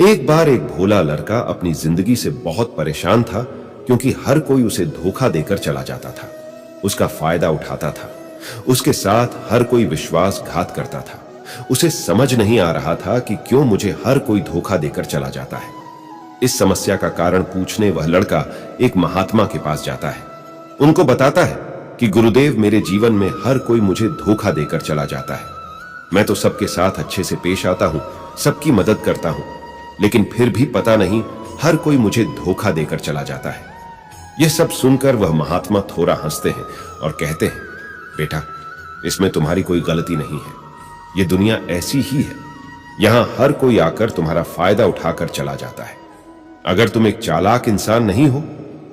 एक बार एक भोला लड़का अपनी जिंदगी से बहुत परेशान था, क्योंकि हर कोई उसे धोखा देकर चला जाता था, उसका फायदा उठाता था। उसके साथ हर कोई विश्वासघात करता था। उसे समझ नहीं आ रहा था कि क्यों मुझे हर कोई धोखा देकर चला जाता है। इस समस्या का कारण पूछने वह लड़का एक महात्मा के पास जाता है। उनको बताता है कि गुरुदेव, मेरे जीवन में हर कोई मुझे धोखा देकर चला जाता है। मैं तो सबके साथ अच्छे से पेश आता हूं, सबकी मदद करता हूं, लेकिन फिर भी पता नहीं हर कोई मुझे धोखा देकर चला जाता है। यह सब सुनकर वह महात्मा थोड़ा हंसते हैं और कहते हैं, बेटा, इसमें तुम्हारी कोई गलती नहीं है। यह दुनिया ऐसी ही है। यहां हर कोई आकर तुम्हारा फायदा उठाकर चला जाता है। अगर तुम एक चालाक इंसान नहीं हो,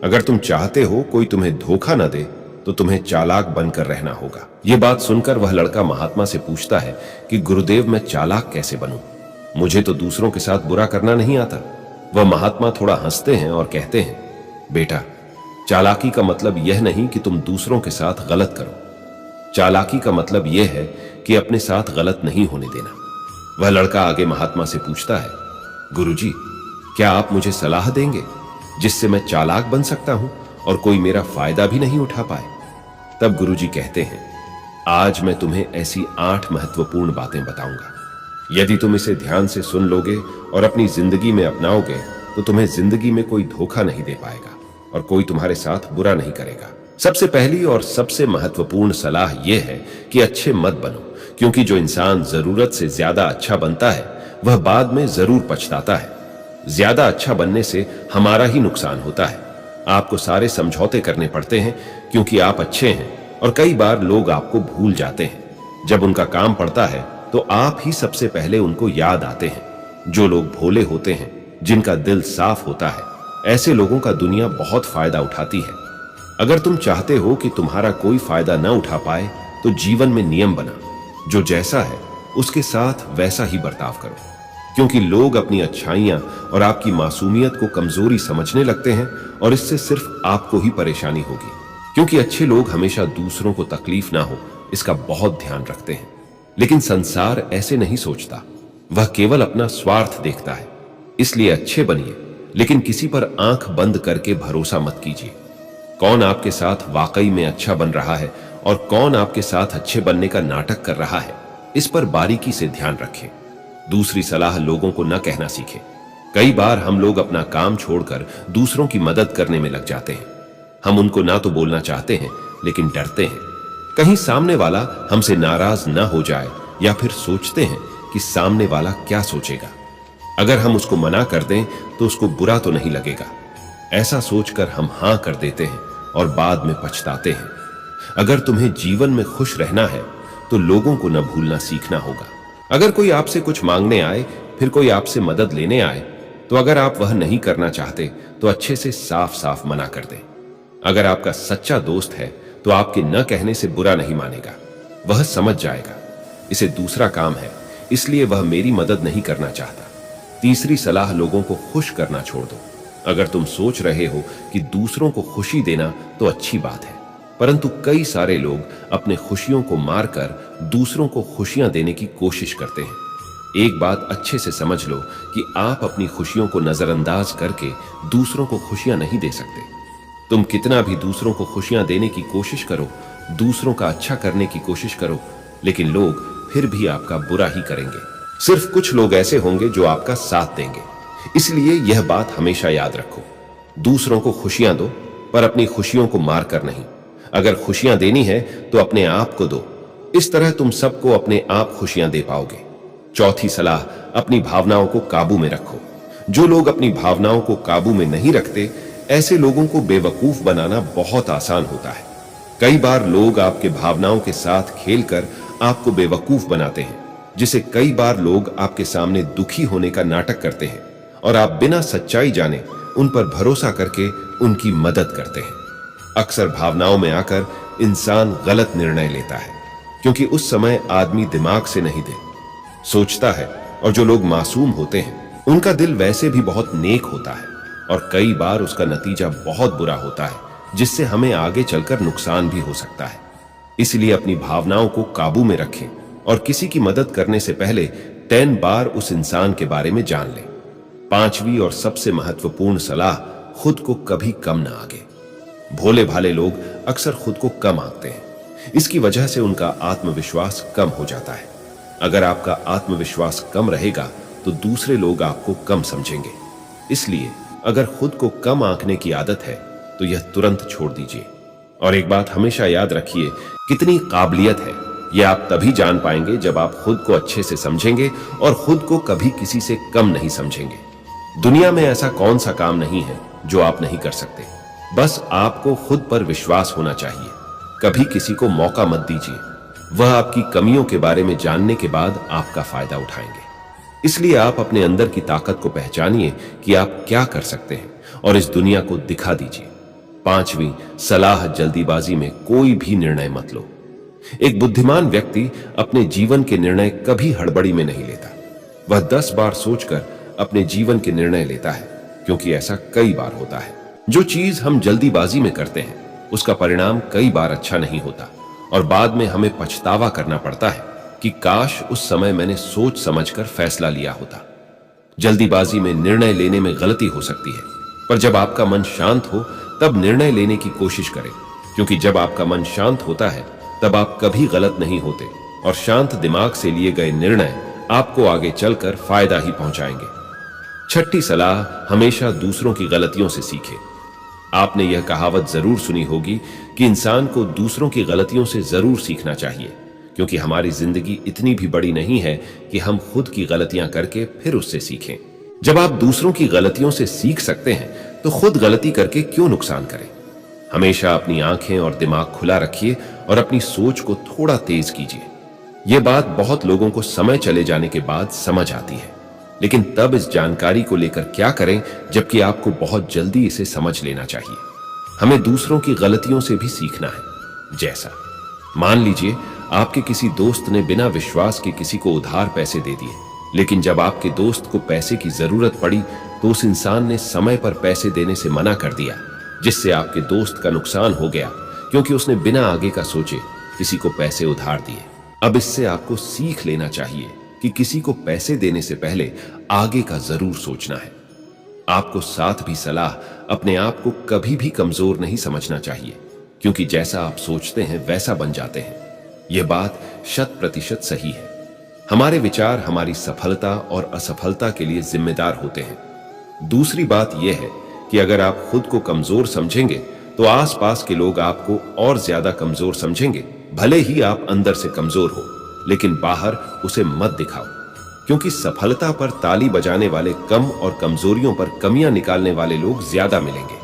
अगर तुम चाहते हो कोई तुम्हें धोखा न दे, तो तुम्हें चालाक बनकर रहना होगा। यह बात सुनकर वह लड़का महात्मा से पूछता है कि गुरुदेव, मैं चालाक कैसे बनूं? मुझे तो दूसरों के साथ बुरा करना नहीं आता। वह महात्मा थोड़ा हंसते हैं और कहते हैं, बेटा, चालाकी का मतलब यह नहीं कि तुम दूसरों के साथ गलत करो। चालाकी का मतलब यह है कि अपने साथ गलत नहीं होने देना। वह लड़का आगे महात्मा से पूछता है, गुरुजी, क्या आप मुझे सलाह देंगे जिससे मैं चालाक बन सकता हूं और कोई मेरा फायदा भी नहीं उठा पाए? तब गुरुजी कहते हैं, आज मैं तुम्हें ऐसी 8 महत्वपूर्ण बातें बताऊंगा। यदि तुम इसे ध्यान से सुन लोगे और अपनी जिंदगी में अपनाओगे, तो तुम्हें जिंदगी में कोई धोखा नहीं दे पाएगा और कोई तुम्हारे साथ बुरा नहीं करेगा। सबसे पहली और सबसे महत्वपूर्ण सलाह यह है कि अच्छे मत बनो, क्योंकि जो इंसान जरूरत से ज्यादा अच्छा बनता है, वह बाद में जरूर पछताता है। ज्यादा अच्छा बनने से हमारा ही नुकसान होता है। आपको सारे समझौते करने पड़ते हैं क्योंकि आप अच्छे हैं, और कई बार लोग आपको भूल जाते हैं। जब उनका काम पड़ता है तो आप ही सबसे पहले उनको याद आते हैं। जो लोग भोले होते हैं, जिनका दिल साफ होता है, ऐसे लोगों का दुनिया बहुत फायदा उठाती है। अगर तुम चाहते हो कि तुम्हारा कोई फायदा न उठा पाए, तो जीवन में नियम बना, जो जैसा है उसके साथ वैसा ही बर्ताव करो, क्योंकि लोग अपनी अच्छाइयां और आपकी मासूमियत को कमजोरी समझने लगते हैं, और इससे सिर्फ आपको ही परेशानी होगी। क्योंकि अच्छे लोग हमेशा दूसरों को तकलीफ ना हो, इसका बहुत ध्यान रखते हैं। लेकिन संसार ऐसे नहीं सोचता, वह केवल अपना स्वार्थ देखता है। इसलिए अच्छे बनिए, लेकिन किसी पर आंख बंद करके भरोसा मत कीजिए। कौन आपके साथ वाकई में अच्छा बन रहा है और कौन आपके साथ अच्छे बनने का नाटक कर रहा है, इस पर बारीकी से ध्यान रखें। दूसरी सलाह, लोगों को न कहना सीखें। कई बार हम लोग अपना काम छोड़कर दूसरों की मदद करने में लग जाते हैं। हम उनको ना तो बोलना चाहते हैं, लेकिन डरते हैं कहीं सामने वाला हमसे नाराज न हो जाए, या फिर सोचते हैं कि सामने वाला क्या सोचेगा। अगर हम उसको मना कर दें तो उसको बुरा तो नहीं लगेगा। ऐसा सोचकर हम हां कर देते हैं और बाद में पछताते हैं। अगर तुम्हें जीवन में खुश रहना है, तो लोगों को न भूलना सीखना होगा। अगर कोई आपसे कुछ मांगने आए, फिर कोई आपसे मदद लेने आए, तो अगर आप वह नहीं करना चाहते, तो अच्छे से साफ साफ मना कर दें। अगर आपका सच्चा दोस्त है, तो आपके न कहने से बुरा नहीं मानेगा। वह समझ जाएगा इसे दूसरा काम है, इसलिए वह मेरी मदद नहीं करना चाहता। तीसरी सलाह, लोगों को खुश करना छोड़ दो। अगर तुम सोच रहे हो कि दूसरों को खुशी देना तो अच्छी बात है, परंतु कई सारे लोग अपने खुशियों को मारकर दूसरों को खुशियां देने की कोशिश करते हैं। एक बात अच्छे से समझ लो कि आप अपनी खुशियों को नजरअंदाज करके दूसरों को खुशियां नहीं दे सकते। तुम कितना भी दूसरों को खुशियां देने की कोशिश करो, दूसरों का अच्छा करने की कोशिश करो, लेकिन लोग फिर भी आपका बुरा ही करेंगे। सिर्फ कुछ लोग ऐसे होंगे जो आपका साथ देंगे। इसलिए यह बात हमेशा याद रखो, दूसरों को खुशियां दो, पर अपनी खुशियों को मारकर नहीं। अगर खुशियां देनी है तो अपने आप को दो। इस तरह तुम सबको अपने आप खुशियां दे पाओगे। चौथी सलाह, अपनी भावनाओं को काबू में रखो। जो लोग अपनी भावनाओं को काबू में नहीं रखते, ऐसे लोगों को बेवकूफ बनाना बहुत आसान होता है। कई बार लोग आपके भावनाओं के साथ खेलकर आपको बेवकूफ बनाते हैं, जिसे कई बार लोग आपके सामने दुखी होने का नाटक करते हैं, और आप बिना सच्चाई जाने उन पर भरोसा करके उनकी मदद करते हैं। अक्सर भावनाओं में आकर इंसान गलत निर्णय लेता है, क्योंकि उस समय आदमी दिमाग से नहीं दे सोचता है, और जो लोग मासूम होते हैं उनका दिल वैसे भी बहुत नेक होता है, और कई बार उसका नतीजा बहुत बुरा होता है, जिससे हमें आगे चलकर नुकसान भी हो सकता है। इसलिए अपनी भावनाओं को काबू में रखें, और किसी की मदद करने से पहले 10 बार उस इंसान के बारे में जान लें। पांचवी और सबसे महत्वपूर्ण सलाह, खुद को कभी कम ना आंके। भोले भाले लोग अक्सर खुद को कम आंकते हैं। इसकी वजह से उनका आत्मविश्वास कम हो जाता है। अगर आपका आत्मविश्वास कम रहेगा तो दूसरे लोग आपको कम समझेंगे। इसलिए अगर खुद को कम आंकने की आदत है तो यह तुरंत छोड़ दीजिए। और एक बात हमेशा याद रखिए, कितनी काबिलियत है यह आप तभी जान पाएंगे जब आप खुद को अच्छे से समझेंगे और खुद को कभी किसी से कम नहीं समझेंगे। दुनिया में ऐसा कौन सा काम नहीं है जो आप नहीं कर सकते। बस आपको खुद पर विश्वास होना चाहिए। कभी किसी को मौका मत दीजिए, वह आपकी कमियों के बारे में जानने के बाद आपका फायदा उठाएंगे। इसलिए आप अपने अंदर की ताकत को पहचानिए कि आप क्या कर सकते हैं और इस दुनिया को दिखा दीजिए। पांचवी सलाह, जल्दीबाजी में कोई भी निर्णय मत लो। एक बुद्धिमान व्यक्ति अपने जीवन के निर्णय कभी हड़बड़ी में नहीं लेता। वह 10 बार सोचकर अपने जीवन के निर्णय लेता है, क्योंकि ऐसा कई बार होता है। जो चीज हम जल्दीबाजी में करते हैं उसका परिणाम कई बार अच्छा नहीं होता और बाद में हमें पछतावा करना पड़ता है कि काश उस समय मैंने सोच समझकर फैसला लिया होता। जल्दीबाजी में निर्णय लेने में गलती हो सकती है, पर जब आपका मन शांत हो तब निर्णय लेने की कोशिश करें, क्योंकि जब आपका मन शांत होता है तब आप कभी गलत नहीं होते और शांत दिमाग से लिए गए निर्णय आपको आगे चलकर फायदा ही पहुंचाएंगे। छठी सलाह, हमेशा दूसरों की गलतियों से सीखें। आपने यह कहावत जरूर सुनी होगी कि इंसान को दूसरों की गलतियों से जरूर सीखना चाहिए, क्योंकि हमारी जिंदगी इतनी भी बड़ी नहीं है कि हम खुद की गलतियां करके फिर उससे सीखें। जब आप दूसरों की गलतियों से सीख सकते हैं तो खुद गलती करके क्यों नुकसान करें। हमेशा अपनी आंखें और दिमाग खुला रखिए और अपनी सोच को थोड़ा तेज कीजिए। यह बात बहुत लोगों को समय चले जाने के बाद समझ आती है, लेकिन तब इस जानकारी को लेकर क्या करें जबकि आपको बहुत जल्दी इसे समझ लेना चाहिए। हमें दूसरों की गलतियों से भी सीखना है। जैसा मान लीजिए आपके किसी दोस्त ने बिना विश्वास के किसी को उधार पैसे दे दिए, लेकिन जब आपके दोस्त को पैसे की जरूरत पड़ी तो उस इंसान ने समय पर पैसे देने से मना कर दिया, जिससे आपके दोस्त का नुकसान हो गया, क्योंकि उसने बिना आगे का सोचे किसी को पैसे उधार दिए। अब इससे आपको सीख लेना चाहिए कि किसी को पैसे देने से पहले आगे का जरूर सोचना है। आपको साथ भी सलाह, अपने आप को कभी भी कमजोर नहीं समझना चाहिए, क्योंकि जैसा आप सोचते हैं वैसा बन जाते हैं। यह बात 100% सही है। हमारे विचार हमारी सफलता और असफलता के लिए जिम्मेदार होते हैं। दूसरी बात यह है कि अगर आप खुद को कमजोर समझेंगे तो आसपास के लोग आपको और ज्यादा कमजोर समझेंगे। भले ही आप अंदर से कमजोर हो, लेकिन बाहर उसे मत दिखाओ, क्योंकि सफलता पर ताली बजाने वाले कम और कमजोरियों पर कमियां निकालने वाले लोग ज्यादा मिलेंगे।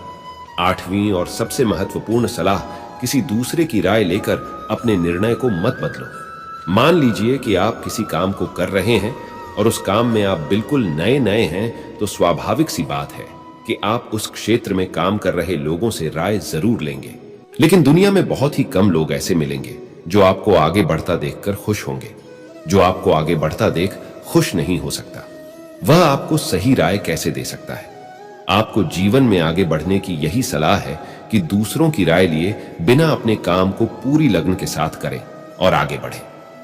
आठवीं और सबसे महत्वपूर्ण सलाह, किसी दूसरे की राय लेकर अपने निर्णय को मत बदलो। मान लीजिए कि आप किसी काम को कर रहे हैं और उस काम में आप बिल्कुल नए नए हैं, तो स्वाभाविक सी बात है कि आप उस क्षेत्र में काम कर रहे लोगों से राय जरूर लेंगे। लेकिन दुनिया में बहुत ही कम लोग ऐसे मिलेंगे जो आपको आगे बढ़ता देखकर खुश होंगे। जो आपको आगे बढ़ता देख खुश नहीं हो सकता, वह आपको सही राय कैसे दे सकता है। आपको जीवन में आगे बढ़ने की यही सलाह है कि दूसरों की राय लिए बिना अपने काम को पूरी लगन के साथ करें और आगे बढ़ें।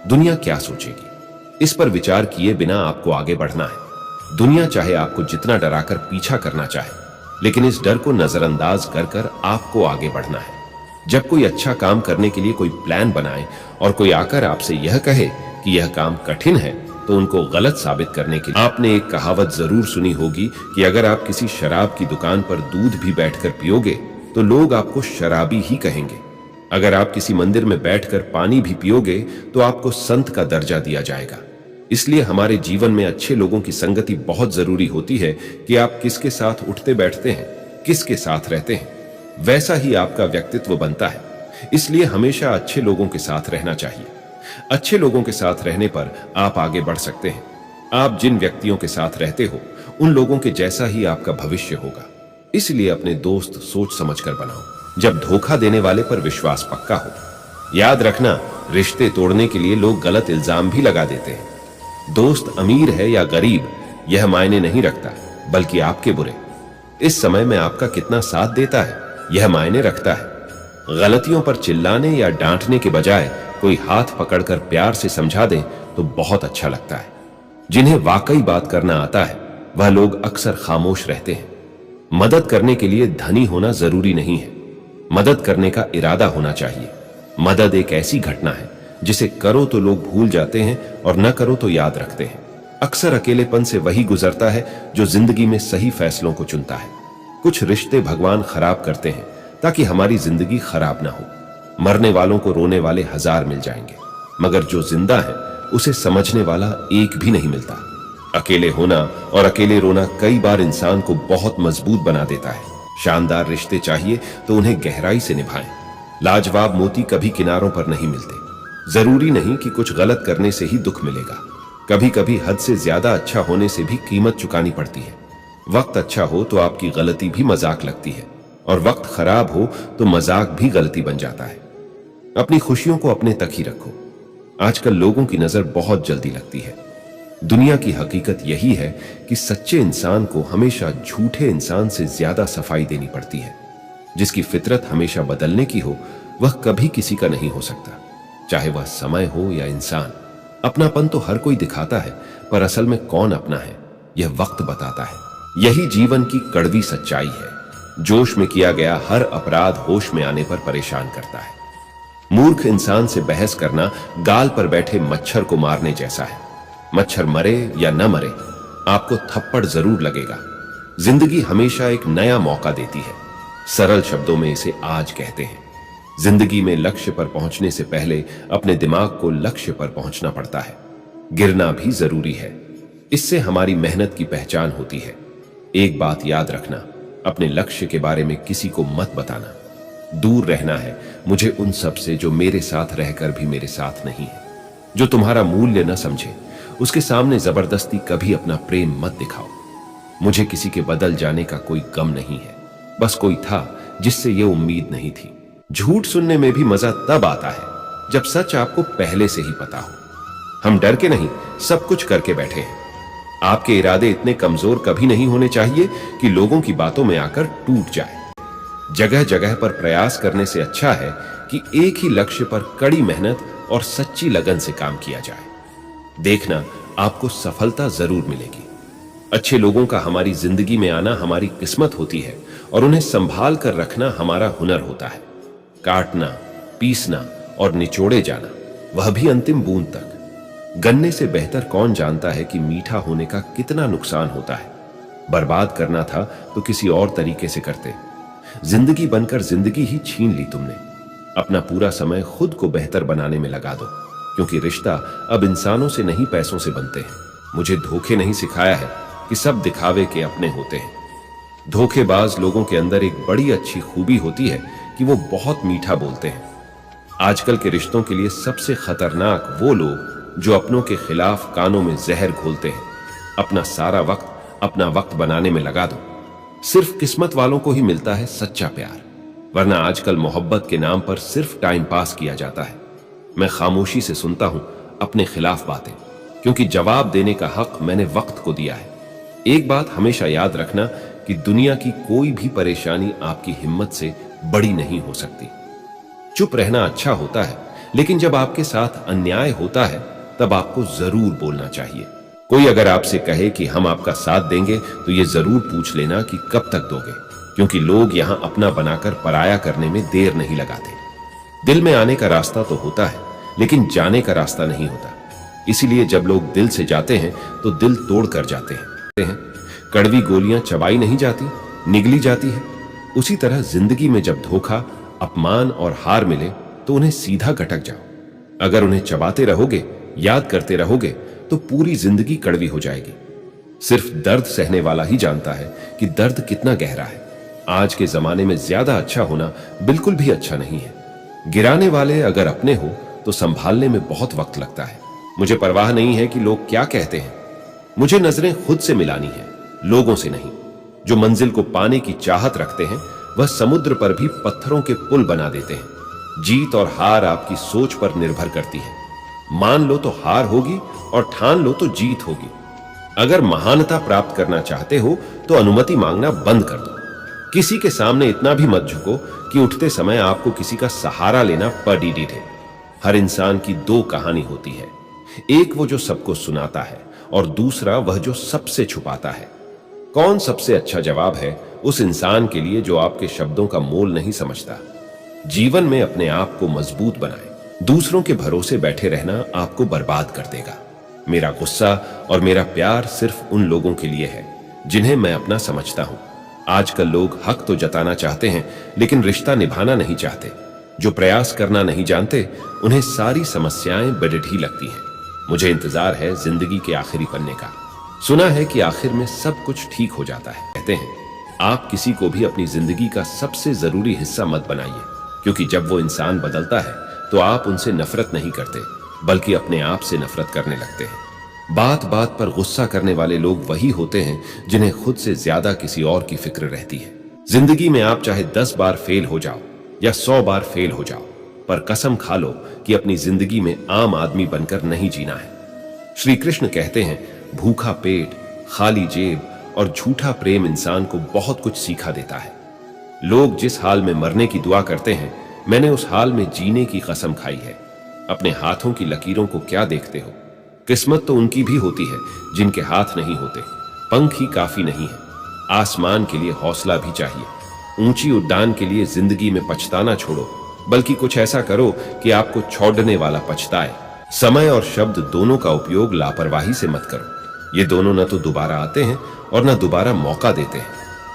दुनिया क्या सोचेगी, इस पर विचार किए बिना आपको आगे बढ़ना है। दुनिया चाहे आपको जितना डराकर पीछा करना चाहे, लेकिन इस डर को नजरअंदाज कर कर आपको आगे बढ़ना है। जब कोई अच्छा काम करने के लिए कोई प्लान बनाए और कोई आकर आपसे यह कहे कि यह काम कठिन है, तो उनको गलत साबित करने के लिए आपने एक कहावत जरूर सुनी होगी कि अगर आप किसी शराब की दुकान पर दूध भी बैठकर पियोगे तो लोग आपको शराबी ही कहेंगे। अगर आप किसी मंदिर में बैठकर पानी भी पियोगे तो आपको संत का दर्जा दिया जाएगा। इसलिए हमारे जीवन में अच्छे लोगों की संगति बहुत जरूरी होती है कि आप किसके साथ उठते बैठते हैं, किसके साथ रहते हैं, वैसा ही आपका व्यक्तित्व बनता है। इसलिए हमेशा अच्छे लोगों के साथ रहना चाहिए। अच्छे लोगों के साथ रहने पर आप आगे बढ़ सकते हैं। आप जिन व्यक्तियों के साथ रहते हो उन लोगों के जैसा ही आपका भविष्य होगा। इसलिए अपने दोस्त सोच समझकर बनाओ, जब धोखा देने वाले पर विश्वास पक्का हो। याद रखना, रिश्ते तोड़ने के लिए लोग गलत इल्जाम भी लगा देते हैं। दोस्त अमीर है या गरीब यह मायने नहीं रखता, बल्कि आपके बुरे इस समय में आपका कितना साथ देता है यह मायने रखता है। गलतियों पर चिल्लाने या डांटने के बजाय कोई हाथ पकड़कर प्यार से समझा दे तो बहुत अच्छा लगता है। जिन्हें वाकई बात करना आता है वह लोग अक्सर खामोश रहते हैं। मदद करने के लिए धनी होना जरूरी नहीं है, मदद करने का इरादा होना चाहिए। मदद एक ऐसी घटना है जिसे करो तो लोग भूल जाते हैं और न करो तो याद रखते हैं। अक्सर अकेलेपन से वही गुजरता है जो जिंदगी में सही फैसलों को चुनता है। कुछ रिश्ते भगवान खराब करते हैं ताकि हमारी जिंदगी खराब ना हो। मरने वालों को रोने वाले 1000 मिल जाएंगे, मगर जो जिंदा है उसे समझने वाला एक भी नहीं मिलता। अकेले होना और अकेले रोना कई बार इंसान को बहुत मजबूत बना देता है। शानदार रिश्ते चाहिए तो उन्हें गहराई से निभाएं। लाजवाब मोती कभी किनारों पर नहीं मिलते। जरूरी नहीं कि कुछ गलत करने से ही दुख मिलेगा। कभी कभी हद से ज्यादा अच्छा होने से भी कीमत चुकानी पड़ती है। वक्त अच्छा हो तो आपकी गलती भी मजाक लगती है, और वक्त खराब हो तो मजाक भी गलती बन जाता है। अपनी खुशियों को अपने तक ही रखो। आजकल लोगों की नजर बहुत जल्दी लगती है। दुनिया की हकीकत यही है कि सच्चे इंसान को हमेशा झूठे इंसान से ज्यादा सफाई देनी पड़ती है। जिसकी फितरत हमेशा बदलने की हो वह कभी किसी का नहीं हो सकता, चाहे वह समय हो या इंसान। अपनापन तो हर कोई दिखाता है, पर असल में कौन अपना है यह वक्त बताता है। यही जीवन की कड़वी सच्चाई है। जोश में किया गया हर अपराध होश में आने पर परेशान करता है। मूर्ख इंसान से बहस करना गाल पर बैठे मच्छर को मारने जैसा है। मच्छर मरे या न मरे, आपको थप्पड़ जरूर लगेगा। जिंदगी हमेशा एक नया मौका देती है। सरल शब्दों में इसे आज कहते हैं। जिंदगी में लक्ष्य पर पहुंचने से पहले अपने दिमाग को लक्ष्य पर पहुंचना पड़ता है। गिरना भी जरूरी है, इससे हमारी मेहनत की पहचान होती है। एक बात याद रखना, अपने लक्ष्य के बारे में किसी को मत बताना। दूर रहना है मुझे उन सब से जो मेरे साथ रहकर भी मेरे साथ नहीं है। जो तुम्हारा मूल्य न समझे उसके सामने जबरदस्ती कभी अपना प्रेम मत दिखाओ। मुझे किसी के बदल जाने का कोई गम नहीं है, बस कोई था जिससे यह उम्मीद नहीं थी। झूठ सुनने में भी मजा तब आता है जब सच आपको पहले से ही पता हो। हम डर के नहीं, सब कुछ करके बैठे हैं। आपके इरादे इतने कमजोर कभी नहीं होने चाहिए कि लोगों की बातों में आकर टूट जाए। जगह जगह पर प्रयास करने से अच्छा है कि एक ही लक्ष्य पर कड़ी मेहनत और सच्ची लगन से काम किया जाए। देखना, आपको सफलता जरूर मिलेगी। अच्छे लोगों का हमारी जिंदगी में आना हमारी किस्मत होती है, और उन्हें संभाल कर रखना हमारा हुनर होता है। काटना, पीसना और निचोड़े जाना, वह भी अंतिम बूंद तक। गन्ने से बेहतर कौन जानता है कि मीठा होने का कितना नुकसान होता है। बर्बाद करना था तो किसी और तरीके से करते। जिंदगी बनकर जिंदगी ही छीन ली तुमने। अपना पूरा समय खुद को बेहतर बनाने में लगा दो, क्योंकि रिश्ता अब इंसानों से नहीं पैसों से बनते हैं। मुझे धोखे नहीं सिखाया है कि सब दिखावे के अपने होते हैं। धोखेबाज लोगों के अंदर एक बड़ी अच्छी खूबी होती है कि वो बहुत मीठा बोलते हैं। आजकल के रिश्तों के लिए सबसे खतरनाक वो लोग जो अपनों के खिलाफ कानों में जहर घोलते हैं। अपना सारा वक्त अपना वक्त बनाने में लगा दो। सिर्फ किस्मत वालों को ही मिलता है सच्चा प्यार, वरना आजकल मोहब्बत के नाम पर सिर्फ टाइम पास किया जाता है। मैं खामोशी से सुनता हूं अपने खिलाफ बातें, क्योंकि जवाब देने का हक मैंने वक्त को दिया है। एक बात हमेशा याद रखना कि दुनिया की कोई भी परेशानी आपकी हिम्मत से बड़ी नहीं हो सकती। चुप रहना अच्छा होता है, लेकिन जब आपके साथ अन्याय होता है तब आपको जरूर बोलना चाहिए। कोई अगर आपसे कहे कि हम आपका साथ देंगे तो ये जरूर पूछ लेना कि कब तक दोगे, क्योंकि लोग यहां अपना बनाकर पराया करने में देर नहीं लगाते। दिल में आने का रास्ता तो होता है, लेकिन जाने का रास्ता नहीं होता। इसीलिए जब लोग दिल से जाते हैं तो दिल तोड़ कर जाते हैं। कड़वी गोलियां चबाई नहीं जाती, निगली जाती है। उसी तरह जिंदगी में जब धोखा, अपमान और हार मिले तो उन्हें सीधा गटक जाओ। अगर उन्हें चबाते रहोगे, याद करते रहोगे, तो पूरी जिंदगी कड़वी हो जाएगी। सिर्फ दर्द सहने वाला ही जानता है कि दर्द कितना गहरा है। आज के जमाने में ज्यादा अच्छा होना बिल्कुल भी अच्छा नहीं है। गिराने वाले अगर अपने हो तो संभालने में बहुत वक्त लगता है। मुझे परवाह नहीं है कि लोग क्या कहते हैं। मुझे नजरें खुद से मिलानी है, लोगों से नहीं। जो मंजिल को पाने की चाहत रखते हैं वह समुद्र पर भी पत्थरों के पुल बना देते हैं। जीत और हार आपकी सोच पर निर्भर करती है। मान लो तो हार होगी और ठान लो तो जीत होगी। अगर महानता प्राप्त करना चाहते हो तो अनुमति मांगना बंद कर दो। किसी के सामने इतना भी मत झुको कि उठते समय आपको किसी का सहारा लेना पड़ है। हर इंसान की दो कहानी होती है, एक वो जो सबको सुनाता है और दूसरा वह जो सबसे छुपाता है। कौन सबसे अच्छा जवाब है उस इंसान के लिए जो आपके शब्दों का मोल नहीं समझता। जीवन में अपने आप को मजबूत बनाएं। दूसरों के भरोसे बैठे रहना आपको बर्बाद कर देगा। मेरा गुस्सा और मेरा प्यार सिर्फ उन लोगों के लिए है जिन्हें मैं अपना समझता हूं। आजकल लोग हक तो जताना चाहते हैं लेकिन रिश्ता निभाना नहीं चाहते। जो प्रयास करना नहीं जानते उन्हें सारी समस्याएं बेढी लगती हैं। मुझे इंतजार है जिंदगी के आखिरी पन्ने का। सुना है कि आखिर में सब कुछ ठीक हो जाता है। कहते हैं आप किसी को भी अपनी जिंदगी का सबसे जरूरी हिस्सा मत बनाइए, क्योंकि जब वो इंसान बदलता है तो आप उनसे नफरत नहीं करते बल्कि अपने आप से नफरत करने लगते हैं। बात बात पर गुस्सा करने वाले लोग वही होते हैं जिन्हें खुद से ज्यादा किसी और की फिक्र रहती है। जिंदगी में आप चाहे 10 बार फेल हो जाओ या 100 बार फेल हो जाओ, पर कसम खा लो कि अपनी जिंदगी में आम आदमी बनकर नहीं जीना है। श्री कृष्ण कहते हैं भूखा पेट, खाली जेब और झूठा प्रेम इंसान को बहुत कुछ सीखा देता है। लोग जिस हाल में मरने की दुआ करते हैं, मैंने उस हाल में जीने की कसम खाई है। अपने हाथों की लकीरों को क्या देखते हो? किस्मत तो उनकी भी होती है जिनके हाथ नहीं होते। पंख ही काफी नहीं है, आसमान के लिए हौसला भी चाहिए। ऊंची उड़ान के लिए जिंदगी में पछताना छोड़ो, बल्कि कुछ ऐसा करो कि आपको छोड़ने वाला पछताए। समय और शब्द दोनों का उपयोग लापरवाही से मत करो। ये दोनों न तो दोबारा आते हैं और न दोबारा मौका देते हैं।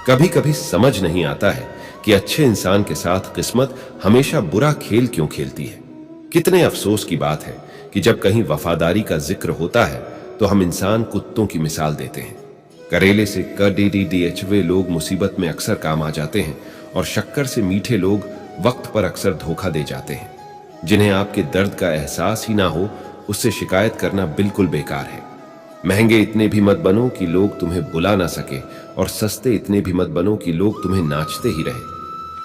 कभी कभी समझ नहीं आता है कि अच्छे इंसान के साथ किस्मत हमेशा बुरा खेल क्यों खेलती है। कितने अफसोस की बात है कि जब कहीं वफादारी का जिक्र होता है तो हम इंसान कुत्तों की मिसाल देते हैं। करेले से कडीडीडीएचवे लोग मुसीबत में अक्सर काम आ जाते हैं और शक्कर से मीठे लोग वक्त पर अक्सर धोखा दे जाते हैं। जिन्हें आपके दर्द का एहसास ही ना हो, उससे शिकायत करना बिल्कुल बेकार है। महंगे इतने भी मत बनो कि लोग तुम्हें बुला ना सके, और सस्ते इतने भी मत बनो कि लोग तुम्हें नाचते ही रहे।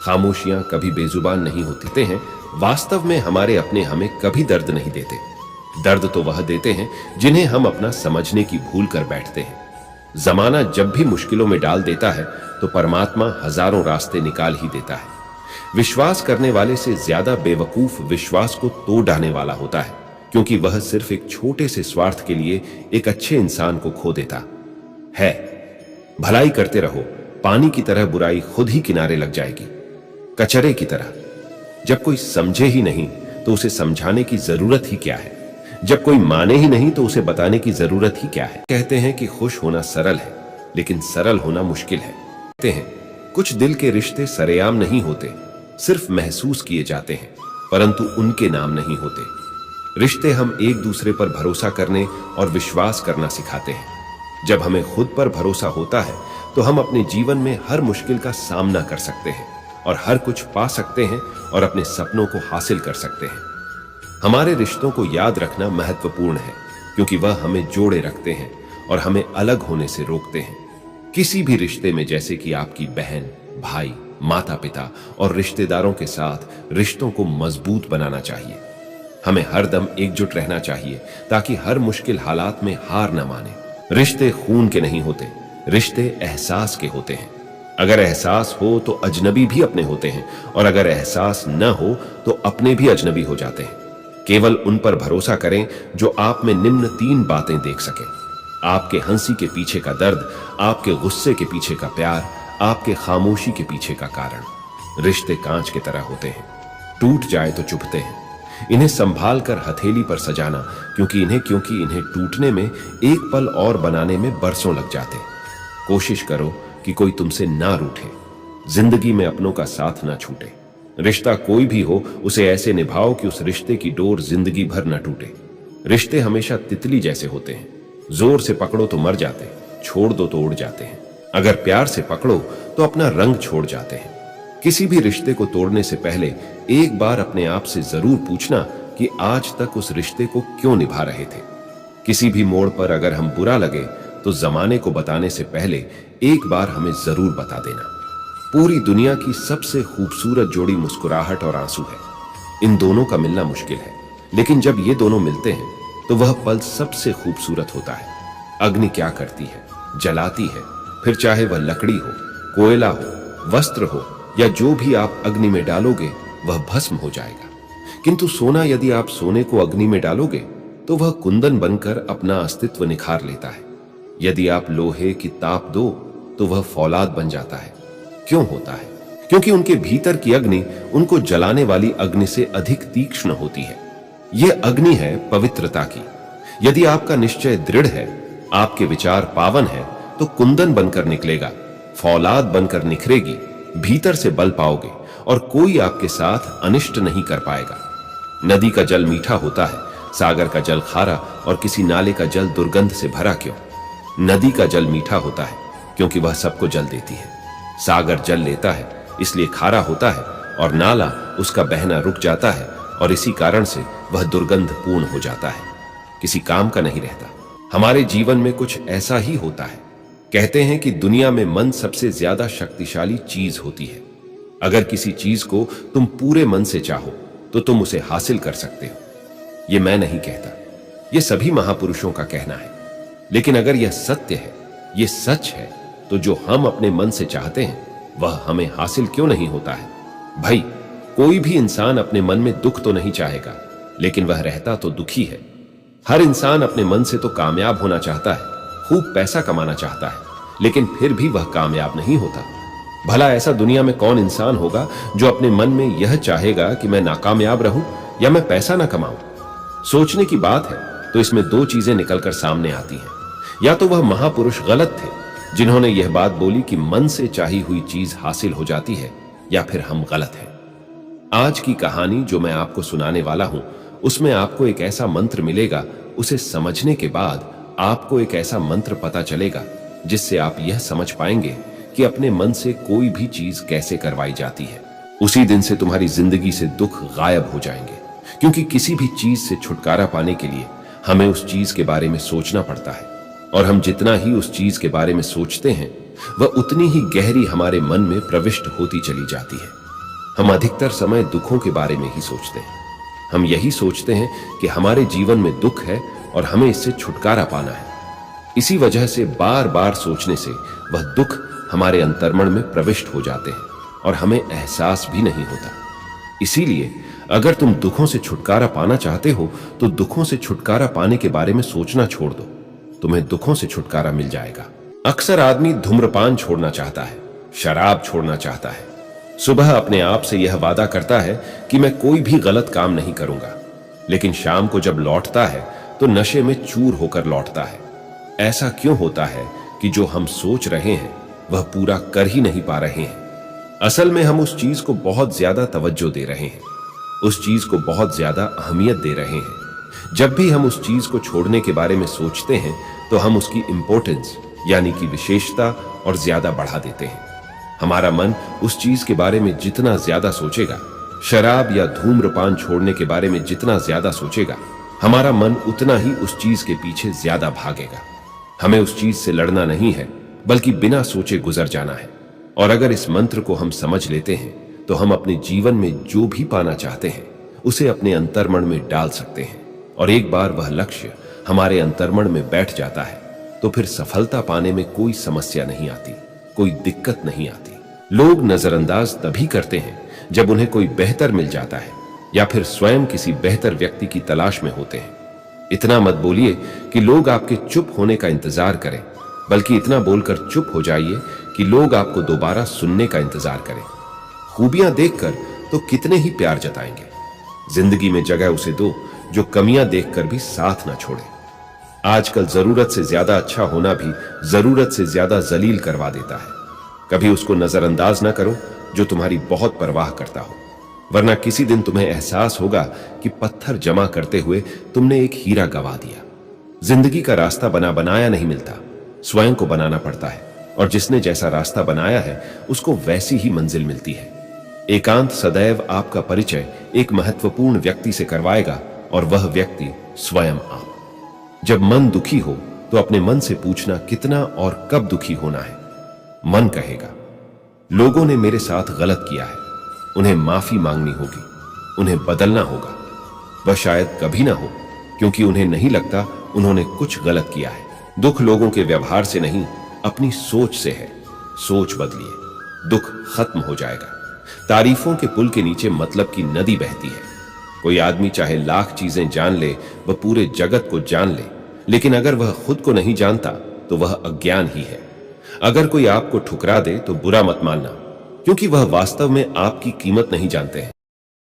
खामोशियां कभी बेजुबान नहीं होती हैं। वास्तव में हमारे अपने हमें कभी दर्द नहीं देते। दर्द तो वह देते हैं जिन्हें हम अपना समझने की भूल कर बैठते हैं। जमाना जब भी मुश्किलों में डाल देता है तो परमात्मा हजारों रास्ते निकाल ही देता है। विश्वास करने वाले से ज्यादा बेवकूफ विश्वास को तोड़ डालने वाला होता है, क्योंकि वह सिर्फ एक छोटे से स्वार्थ के लिए एक अच्छे इंसान को खो देता है। भलाई करते रहो, पानी की तरह बुराई खुद ही किनारे लग जाएगी। कचरे की तरह। जब कोई समझे ही नहीं तो उसे समझाने की जरूरत ही क्या है? जब कोई माने ही नहीं तो उसे बताने की जरूरत ही क्या है? कहते हैं कि खुश होना सरल है, लेकिन सरल होना मुश्किल है। कहते हैं कुछ दिल के रिश्ते सरेआम नहीं होते, सिर्फ महसूस किए जाते हैं, परंतु उनके नाम नहीं होते। रिश्ते हम एक दूसरे पर भरोसा करने और विश्वास करना सिखाते हैं। जब हमें खुद पर भरोसा होता है तो हम अपने जीवन में हर मुश्किल का सामना कर सकते हैं और हर कुछ पा सकते हैं और अपने सपनों को हासिल कर सकते हैं। हमारे रिश्तों को याद रखना महत्वपूर्ण है, क्योंकि वह हमें जोड़े रखते हैं और हमें अलग होने से रोकते हैं। किसी भी रिश्ते में, जैसे कि आपकी बहन, भाई, माता पिता और रिश्तेदारों के साथ, रिश्तों को मजबूत बनाना चाहिए। हमें हरदम एकजुट रहना चाहिए ताकि हर मुश्किल हालात में हार न माने। रिश्ते खून के नहीं होते, रिश्ते एहसास के होते हैं। अगर एहसास हो तो अजनबी भी अपने होते हैं, और अगर एहसास न हो तो अपने भी अजनबी हो जाते हैं। केवल उन पर भरोसा करें जो आप में निम्न 3 बातें देख सके: आपके हंसी के पीछे का दर्द, आपके गुस्से के पीछे का प्यार, आपके खामोशी के पीछे का कारण। रिश्ते कांच की तरह होते हैं, टूट जाए तो चुभते हैं। इन्हें संभाल कर हथेली पर सजाना, क्योंकि इन्हें टूटने में एक पल और बनाने में बरसों लग जाते। कोशिश करो कि कोई तुमसे ना रूठे। जिंदगी में अपनों का साथ ना छूटे। रिश्ता कोई भी हो, उसे ऐसे निभाओ कि उस रिश्ते की डोर जिंदगी भर न टूटे। रिश्ते हमेशा तितली जैसे होते हैं, जोर से पकड़ो तो मर जाते, छोड़ दो तो उड़ जाते हैं। अगर प्यार से पकड़ो तो अपना रंग छोड़ जाते हैं। किसी भी रिश्ते को तोड़ने से पहले एक बार अपने आप से जरूर पूछना कि आज तक उस रिश्ते को क्यों निभा रहे थे। किसी भी मोड़ पर अगर हम बुरा लगे तो जमाने को बताने से पहले एक बार हमें जरूर बता देना। पूरी दुनिया की सबसे खूबसूरत जोड़ी मुस्कुराहट और आंसू है। इन दोनों का मिलना मुश्किल है, लेकिन जब ये दोनों मिलते हैं तो वह पल सबसे खूबसूरत होता है। अग्नि क्या करती है? जलाती है, फिर चाहे वह लकड़ी हो, कोयला हो, वस्त्र हो या जो भी आप अग्नि में डालोगे वह भस्म हो जाएगा। किंतु सोना, यदि आप सोने को अग्नि में डालोगे तो वह कुंदन बनकर अपना अस्तित्व निखार लेता है। यदि आप लोहे की ताप दो तो वह फौलाद बन जाता है। क्यों होता है? क्योंकि उनके भीतर की अग्नि उनको जलाने वाली अग्नि से अधिक तीक्ष्ण होती है। यह अग्नि है पवित्रता की। यदि आपका निश्चय दृढ़ है, आपके विचार पावन है, तो कुंदन बनकर निकलेगा, फौलाद बनकर निखरेगी, भीतर से बल पाओगे और कोई आपके साथ अनिष्ट नहीं कर पाएगा। नदी का जल मीठा होता है, सागर का जल खारा और किसी नाले का जल दुर्गंध से भरा क्यों? नदी का जल मीठा होता है क्योंकि वह सबको जल देती है। सागर जल लेता है इसलिए खारा होता है और नाला उसका बहना रुक जाता है और इसी कारण से वह दुर्गंध पूर्ण हो जाता है, किसी काम का नहीं रहता। हमारे जीवन में कुछ ऐसा ही होता है। कहते हैं कि दुनिया में मन सबसे ज्यादा शक्तिशाली चीज होती है। अगर किसी चीज को तुम पूरे मन से चाहो तो तुम उसे हासिल कर सकते हो। यह मैं नहीं कहता, यह सभी महापुरुषों का कहना है। लेकिन अगर यह सत्य है, यह सच है, तो जो हम अपने मन से चाहते हैं वह हमें हासिल क्यों नहीं होता है? भाई, कोई भी इंसान अपने मन में दुख तो नहीं चाहेगा, लेकिन वह रहता तो दुखी है। हर इंसान अपने मन से तो कामयाब होना चाहता है, खूब पैसा कमाना चाहता है, लेकिन फिर भी वह कामयाब नहीं होता। भला ऐसा दुनिया में कौन इंसान होगा जो अपने मन में यह चाहेगा कि मैं नाकामयाब रहूं या मैं पैसा ना कमाऊं? सोचने की बात है तो इसमें दो चीजें निकलकर सामने आती हैं। या तो वह महापुरुष गलत थे जिन्होंने यह बात बोली कि मन से चाही हुई चीज हासिल हो जाती है, या फिर हम गलत हैं। आज की कहानी जो मैं आपको सुनाने वाला हूं, उसमें आपको एक ऐसा मंत्र मिलेगा। उसे समझने के बाद आपको एक ऐसा मंत्र पता चलेगा जिससे आप यह समझ पाएंगे कि अपने मन से कोई भी चीज कैसे करवाई जाती है। उसी दिन से तुम्हारी जिंदगी से दुख गायब हो जाएंगे, क्योंकि किसी भी चीज से छुटकारा पाने के लिए हमें उस चीज के बारे में सोचना पड़ता है, और हम जितना ही उस चीज के बारे में सोचते हैं वह उतनी ही गहरी हमारे मन में प्रविष्ट होती चली जाती है। हम अधिकतर समय दुखों के बारे में ही सोचते हैं। हम यही सोचते हैं कि हमारे जीवन में दुख है और हमें इससे छुटकारा पाना है। इसी वजह से बार बार सोचने से वह दुख हमारे अंतर्मन में प्रविष्ट हो जाते हैं और हमें एहसास भी नहीं होता। इसीलिए अगर तुम दुखों से छुटकारा पाना चाहते हो तो दुखों से छुटकारा पाने के बारे में सोचना छोड़ दो, तुम्हें दुखों से छुटकारा मिल जाएगा। अक्सर आदमी धूम्रपान छोड़ना चाहता है, शराब छोड़ना चाहता है, सुबह अपने आप से यह वादा करता है कि मैं कोई भी गलत काम नहीं करूंगा, लेकिन शाम को जब लौटता है तो नशे में चूर होकर लौटता है। ऐसा क्यों होता है कि जो हम सोच रहे हैं वह पूरा कर ही नहीं पा रहे हैं? असल में हम उस चीज को बहुत ज्यादा तवज्जो दे रहे हैं, उस चीज को बहुत ज्यादा अहमियत दे रहे हैं। जब भी हम उस चीज को छोड़ने के बारे में सोचते हैं तो हम उसकी इंपॉर्टेंस यानी कि विशेषता और ज्यादा बढ़ा देते हैं। हमारा मन उस चीज के बारे में जितना ज्यादा सोचेगा, शराब या धूम्रपान छोड़ने के बारे में जितना ज्यादा सोचेगा, हमारा मन उतना ही उस चीज के पीछे ज्यादा भागेगा। हमें उस चीज से लड़ना नहीं है, बल्कि बिना सोचे गुजर जाना है। और अगर इस मंत्र को हम समझ लेते हैं तो हम अपने जीवन में जो भी पाना चाहते हैं उसे अपने अंतर्मन में डाल सकते हैं, और एक बार वह लक्ष्य हमारे अंतर्मन में बैठ जाता है तो फिर सफलता पाने में कोई समस्या नहीं आती, कोई दिक्कत नहीं आती। लोग नजरअंदाज तभी करते हैं जब उन्हें कोई बेहतर मिल जाता है या फिर स्वयं किसी बेहतर व्यक्ति की तलाश में होते हैं। इतना मत बोलिए कि लोग आपके चुप होने का इंतजार करें, बल्कि इतना बोलकर चुप हो जाइए कि लोग आपको दोबारा सुनने का इंतजार करें। खूबियां देखकर तो कितने ही प्यार जताएंगे। जिंदगी में जगह उसे दो जो कमियां देखकर भी साथ ना छोड़े। आजकल जरूरत से ज्यादा अच्छा होना भी जरूरत से ज्यादा जलील करवा देता है। कभी उसको नजरअंदाज ना करो जो तुम्हारी बहुत परवाह करता हो, वरना किसी दिन तुम्हें एहसास होगा कि पत्थर जमा करते हुए तुमने एक हीरा गवा दिया। जिंदगी का रास्ता बना बनाया नहीं मिलता, स्वयं को बनाना पड़ता है, और जिसने जैसा रास्ता बनाया है उसको वैसी ही मंजिल मिलती है। एकांत सदैव आपका परिचय एक महत्वपूर्ण व्यक्ति से करवाएगा, और वह व्यक्ति स्वयं आप। जब मन दुखी हो तो अपने मन से पूछना कितना और कब दुखी होना है। मन कहेगा, लोगों ने मेरे साथ गलत किया है, उन्हें माफी मांगनी होगी, उन्हें बदलना होगा। वह शायद कभी ना हो, क्योंकि उन्हें नहीं लगता उन्होंने कुछ गलत किया है। दुख लोगों के व्यवहार से नहीं, अपनी सोच से है। सोच बदलिए, दुख खत्म हो जाएगा। तारीफों के पुल के नीचे मतलब की नदी बहती है। कोई आदमी चाहे लाख चीजें जान ले, वह पूरे जगत को जान ले, लेकिन अगर वह खुद को नहीं जानता तो वह अज्ञान ही है। अगर कोई आपको ठुकरा दे तो बुरा मत मानना, क्योंकि वह वास्तव में आपकी कीमत नहीं जानते हैं।